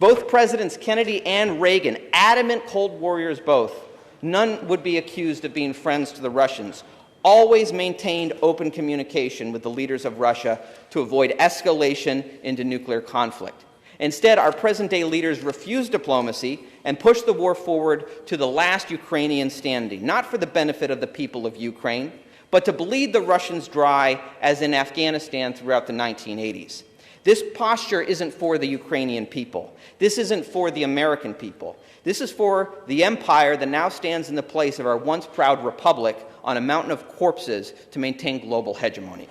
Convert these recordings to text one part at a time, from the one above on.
Both Presidents Kennedy and Reagan, adamant Cold Warriors both, none would be accused of being friends to the Russians, always maintained open communication with the leaders of Russia to avoid escalation into nuclear conflict. Instead, our present-day leaders refuse diplomacy and push the war forward to the last Ukrainian standing, not for the benefit of the people of Ukraine, but to bleed the Russians dry, as in Afghanistan throughout the 1980s. This posture isn't for the Ukrainian people. This isn't for the American people. This is for the empire that now stands in the place of our once proud republic on a mountain of corpses to maintain global hegemony.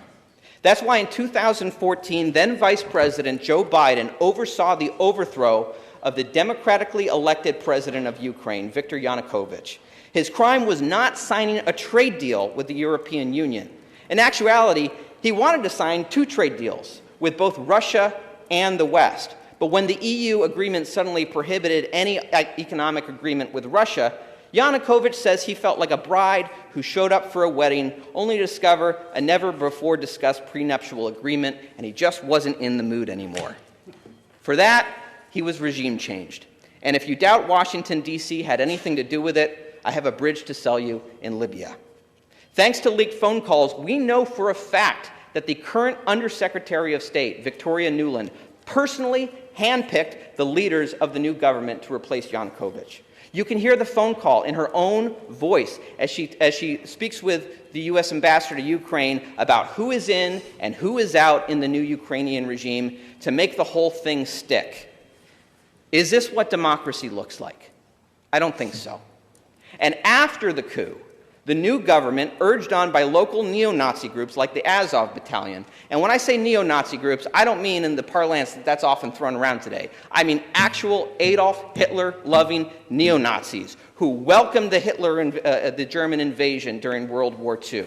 That's why in 2014, then Vice President Joe Biden oversaw the overthrow of the democratically elected president of Ukraine, Viktor Yanukovych. His crime was not signing a trade deal with the European Union. In actuality, he wanted to sign 2 trade deals with both Russia and the West. But when the EU agreement suddenly prohibited any economic agreement with Russia, Yanukovych says he felt like a bride who showed up for a wedding only to discover a never-before-discussed prenuptial agreement, and he just wasn't in the mood anymore. For that, he was regime changed. And if you doubt Washington, D.C. had anything to do with it, I have a bridge to sell you in Libya. Thanks to leaked phone calls, we know for a fact that the current Undersecretary of State, Victoria Nuland, personally handpicked the leaders of the new government to replace Yanukovych. You can hear the phone call in her own voice as she speaks with the U.S. ambassador to Ukraine about who is in and who is out in the new Ukrainian regime to make the whole thing stick. Is this what democracy looks like? I don't think so. And after the coup, the new government, urged on by local neo-Nazi groups like the Azov Battalion, and when I say neo-Nazi groups, I don't mean in the parlance that's often thrown around today. I mean actual Adolf Hitler-loving neo-Nazis who welcomed the German invasion during World War II.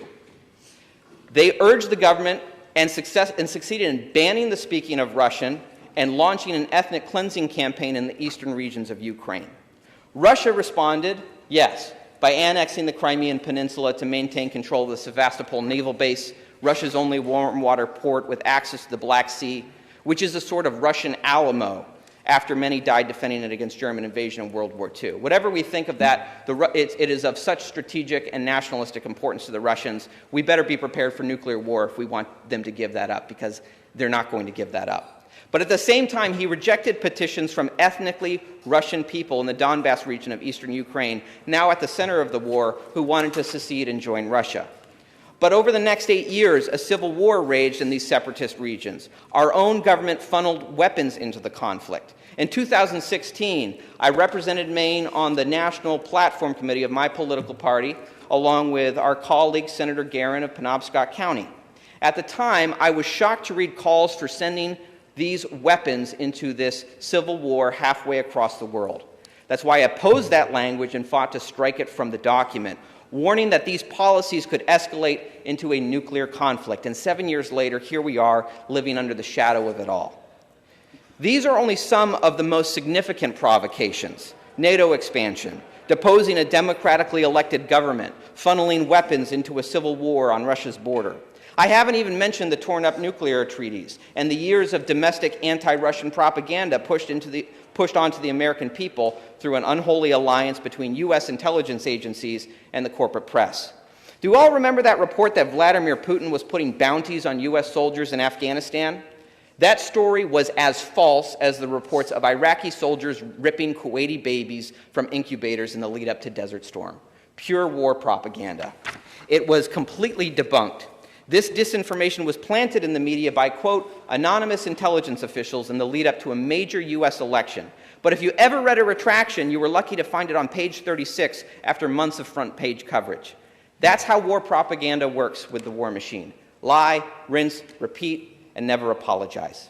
They urged the government and succeeded in banning the speaking of Russian and launching an ethnic cleansing campaign in the eastern regions of Ukraine. Russia responded, yes, by annexing the Crimean Peninsula to maintain control of the Sevastopol naval base, Russia's only warm water port with access to the Black Sea, which is a sort of Russian Alamo after many died defending it against German invasion in World War II. Whatever we think of that, it is of such strategic and nationalistic importance to the Russians, we better be prepared for nuclear war if we want them to give that up, because they're not going to give that up. But at the same time, he rejected petitions from ethnically Russian people in the Donbass region of eastern Ukraine, now at the center of the war, who wanted to secede and join Russia. But over the next 8 years, a civil war raged in these separatist regions. Our own government funneled weapons into the conflict. In 2016, I represented Maine on the National Platform Committee of my political party, along with our colleague, Senator Guerin of Penobscot County. At the time, I was shocked to read calls for sending these weapons into this civil war halfway across the world. That's why I opposed that language and fought to strike it from the document, warning that these policies could escalate into a nuclear conflict. And 7 years later, here we are, living under the shadow of it all. These are only some of the most significant provocations: NATO expansion, deposing a democratically elected government, funneling weapons into a civil war on Russia's border. I haven't even mentioned the torn-up nuclear treaties and the years of domestic anti-Russian propaganda pushed onto the American people through an unholy alliance between U.S. intelligence agencies and the corporate press. Do you all remember that report that Vladimir Putin was putting bounties on U.S. soldiers in Afghanistan? That story was as false as the reports of Iraqi soldiers ripping Kuwaiti babies from incubators in the lead-up to Desert Storm. Pure war propaganda. It was completely debunked. This disinformation was planted in the media by, quote, anonymous intelligence officials in the lead-up to a major U.S. election. But if you ever read a retraction, you were lucky to find it on page 36 after months of front-page coverage. That's how war propaganda works with the war machine. Lie, rinse, repeat, and never apologize.